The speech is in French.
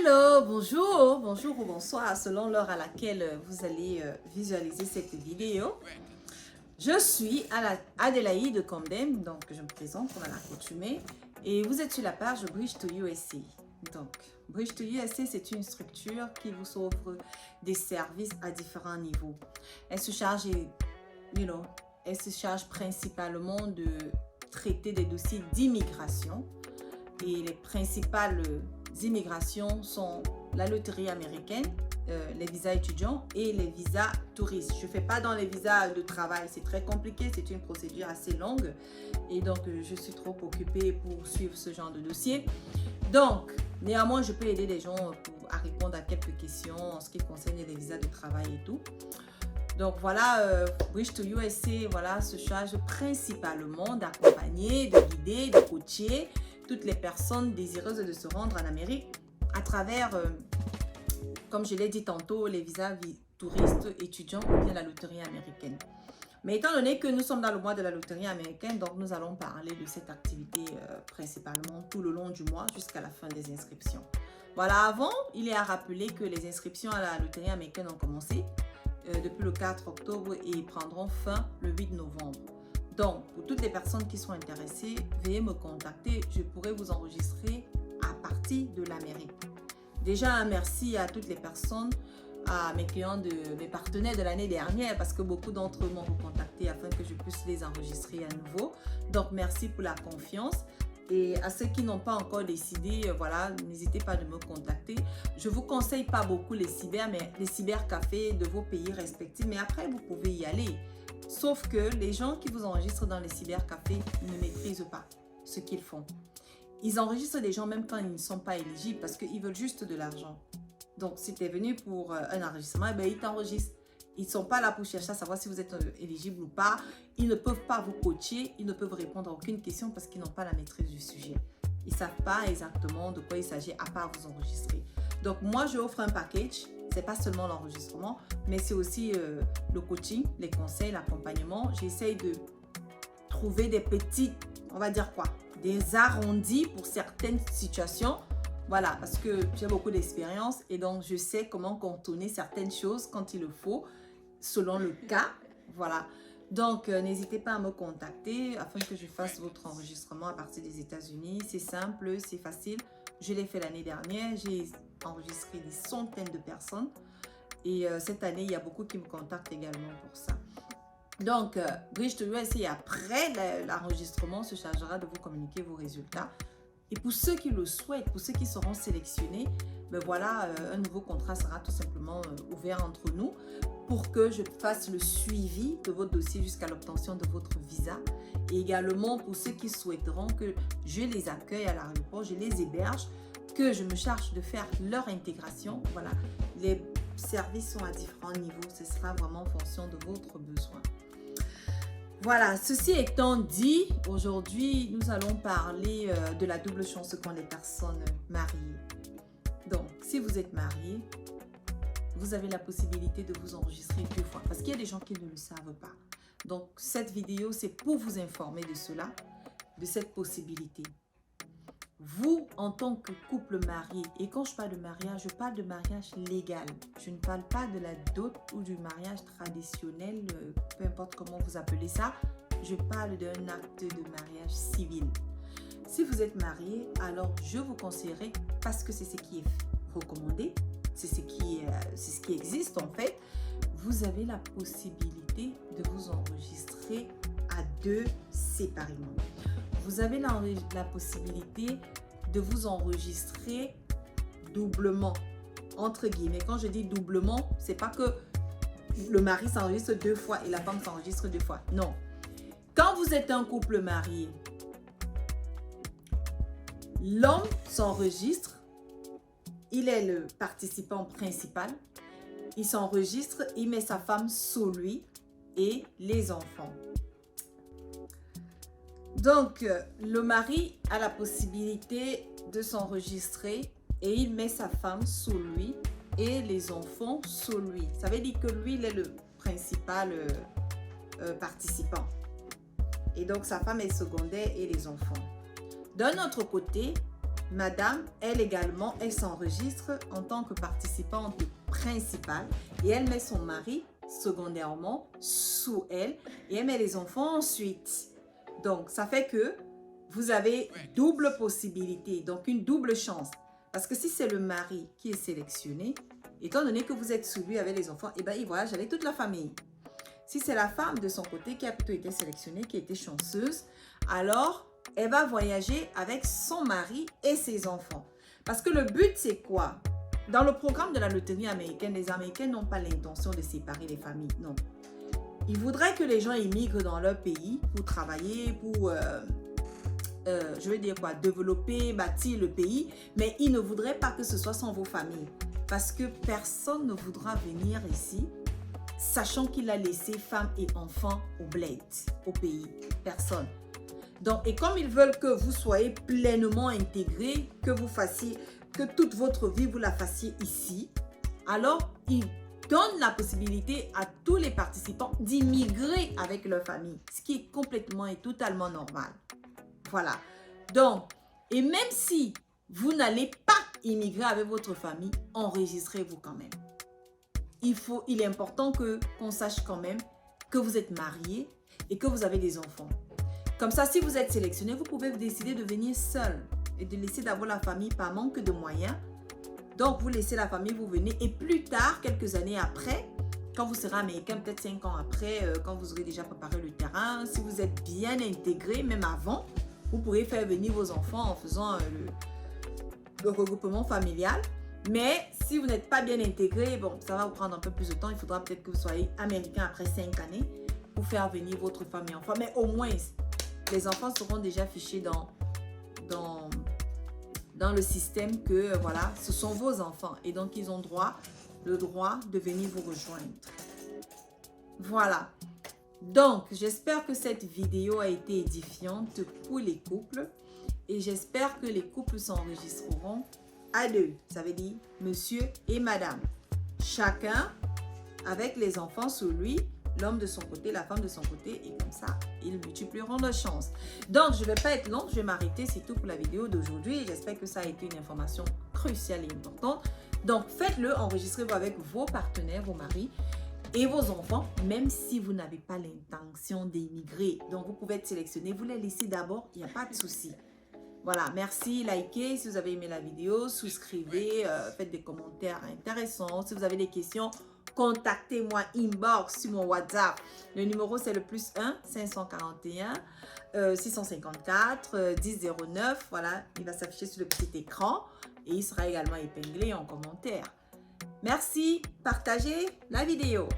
Hello, bonjour, bonjour ou bonsoir selon l'heure à laquelle vous allez visualiser cette vidéo. Je suis Adélaïde Condem, donc je me présente comme à l'accoutumée et vous êtes sur la page Bridge to USA. Donc, Bridge to USA, c'est une structure qui vous offre des services à différents niveaux. Elle se charge, elle se charge principalement de traiter des dossiers d'immigration et les principales immigrations sont la loterie américaine, les visas étudiants et les visas touristes. Je ne fais pas dans les visas de travail, c'est très compliqué, c'est une procédure assez longue et donc je suis trop occupée pour suivre ce genre de dossier. Donc, néanmoins, je peux aider les gens à répondre à quelques questions en ce qui concerne les visas de travail et tout. Donc voilà, Bridge to USA se charge principalement d'accompagner, de guider, de coacher toutes les personnes désireuses de se rendre en Amérique à travers, comme je l'ai dit tantôt, les visas touristes, étudiants ou bien la loterie américaine. Mais étant donné que nous sommes dans le mois de la loterie américaine, donc nous allons parler de cette activité principalement tout le long du mois jusqu'à la fin des inscriptions. Voilà, avant, il est à rappeler que les inscriptions à la loterie américaine ont commencé depuis le 4 octobre et prendront fin le 8 novembre. Donc, pour toutes les personnes qui sont intéressées, veuillez me contacter. Je pourrai vous enregistrer à partir de l'Amérique. Déjà, un merci à toutes les personnes, à mes clients, mes partenaires de l'année dernière, parce que beaucoup d'entre eux m'ont contacté afin que je puisse les enregistrer à nouveau. Donc, merci pour la confiance. Et à ceux qui n'ont pas encore décidé, n'hésitez pas de me contacter. Je ne vous conseille pas beaucoup les cybercafés de vos pays respectifs, mais après, vous pouvez y aller. Sauf que les gens qui vous enregistrent dans les cybercafés ne maîtrisent pas ce qu'ils font. Ils enregistrent des gens même quand ils ne sont pas éligibles parce qu'ils veulent juste de l'argent. Donc, si tu es venu pour un enregistrement, ils t'enregistrent. Ils ne sont pas là pour chercher à savoir si vous êtes éligible ou pas. Ils ne peuvent pas vous coacher. Ils ne peuvent répondre à aucune question parce qu'ils n'ont pas la maîtrise du sujet. Ils ne savent pas exactement de quoi il s'agit à part vous enregistrer. Donc, moi, je offre un package. Ce n'est pas seulement l'enregistrement, mais c'est aussi le coaching, les conseils, l'accompagnement. J'essaye de trouver des petits, des arrondis pour certaines situations. Voilà, parce que j'ai beaucoup d'expérience et donc je sais comment contourner certaines choses quand il le faut, selon le cas. Voilà. Donc, n'hésitez pas à me contacter afin que je fasse votre enregistrement à partir des États-Unis. C'est simple, c'est facile. Je l'ai fait l'année dernière. J'ai enregistré des centaines de personnes. Et cette année, il y a beaucoup qui me contactent également pour ça. Donc, Bridge to USA, après l'enregistrement, se chargera de vous communiquer vos résultats. Et pour ceux qui le souhaitent, pour ceux qui seront sélectionnés, un nouveau contrat sera tout simplement ouvert entre nous pour que je fasse le suivi de votre dossier jusqu'à l'obtention de votre visa. Et également pour ceux qui souhaiteront que je les accueille à l'aéroport, je les héberge, que je me charge de faire leur intégration. Voilà, les services sont à différents niveaux. Ce sera vraiment en fonction de votre besoin. Voilà, ceci étant dit, aujourd'hui, nous allons parler de la double chance qu'ont les personnes mariées. Donc, si vous êtes marié, vous avez la possibilité de vous enregistrer 2 fois parce qu'il y a des gens qui ne le savent pas. Donc, cette vidéo, c'est pour vous informer de cela, de cette possibilité. Vous, en tant que couple marié, et quand je parle de mariage, je parle de mariage légal. Je ne parle pas de la dot ou du mariage traditionnel, peu importe comment vous appelez ça. Je parle d'un acte de mariage civil. Si vous êtes marié, alors je vous conseillerais, parce que c'est ce qui est recommandé, c'est ce qui existe en fait, vous avez la possibilité de vous enregistrer à 2 séparément. Vous avez la possibilité de vous enregistrer doublement, entre guillemets. Quand je dis doublement, c'est pas que le mari s'enregistre 2 fois et la femme s'enregistre 2 fois. Non. Quand vous êtes un couple marié, l'homme s'enregistre, il est le participant principal, il s'enregistre, il met sa femme sous lui et les enfants. Donc, le mari a la possibilité de s'enregistrer et il met sa femme sous lui et les enfants sous lui. Ça veut dire que lui, il est le principal participant. Et donc, sa femme est secondaire et les enfants. D'un autre côté, madame, elle également, elle s'enregistre en tant que participante principale et elle met son mari secondairement sous elle et elle met les enfants ensuite. Donc, ça fait que vous avez double possibilité, donc une double chance. Parce que si c'est le mari qui est sélectionné, étant donné que vous êtes sous lui avec les enfants, eh ben, il voyage avec toute la famille. Si c'est la femme de son côté qui a plutôt été sélectionnée, qui a été chanceuse, alors elle va voyager avec son mari et ses enfants. Parce que le but, c'est quoi? Dans le programme de la loterie américaine, les Américains n'ont pas l'intention de séparer les familles, non. Ils voudraient que les gens immigrent dans leur pays pour travailler, pour, je veux dire quoi, développer, bâtir le pays, mais ils ne voudraient pas que ce soit sans vos familles. Parce que personne ne voudra venir ici, sachant qu'il a laissé femmes et enfants au bled, au pays. Personne. Donc, et comme ils veulent que vous soyez pleinement intégrés, que vous fassiez, que toute votre vie, vous la fassiez ici, alors ils donnent la possibilité à tous les participants d'immigrer avec leur famille, ce qui est complètement et totalement normal. Voilà. Donc, et même si vous n'allez pas immigrer avec votre famille, enregistrez-vous quand même. Il est important qu'on sache quand même que vous êtes marié et que vous avez des enfants. Comme ça, si vous êtes sélectionné, vous pouvez décider de venir seul et de laisser d'avoir la famille par manque de moyens. Donc, vous laissez la famille, vous venez et plus tard, quelques années après, quand vous serez américain, peut-être 5 ans après, quand vous aurez déjà préparé le terrain, si vous êtes bien intégré, même avant, vous pourrez faire venir vos enfants en faisant le regroupement familial. Mais si vous n'êtes pas bien intégré, bon, ça va vous prendre un peu plus de temps. Il faudra peut-être que vous soyez américain après 5 années pour faire venir votre famille enfant. Mais au moins, les enfants seront déjà fichés dans le système que, voilà, ce sont vos enfants. Et donc, ils ont le droit de venir vous rejoindre. Voilà. Donc, j'espère que cette vidéo a été édifiante pour les couples. Et j'espère que les couples s'enregistreront à deux. Ça veut dire monsieur et madame. Chacun avec les enfants sous lui, l'homme de son côté, la femme de son côté. Et comme ça, ils multiplieront leurs chances. Donc, je ne vais pas être longue. Je vais m'arrêter. C'est tout pour la vidéo d'aujourd'hui. J'espère que ça a été une information cruciale et importante. Donc, faites-le. Enregistrez-vous avec vos partenaires, vos maris et vos enfants, même si vous n'avez pas l'intention d'immigrer. Donc, vous pouvez être sélectionné. Vous les laissez d'abord. Il n'y a pas de souci. Voilà, merci, likez si vous avez aimé la vidéo, souscrivez, faites des commentaires intéressants. Si vous avez des questions, contactez-moi inbox sur mon WhatsApp. Le numéro, c'est le +1 541 654 1009. Voilà, il va s'afficher sur le petit écran et il sera également épinglé en commentaire. Merci, partagez la vidéo.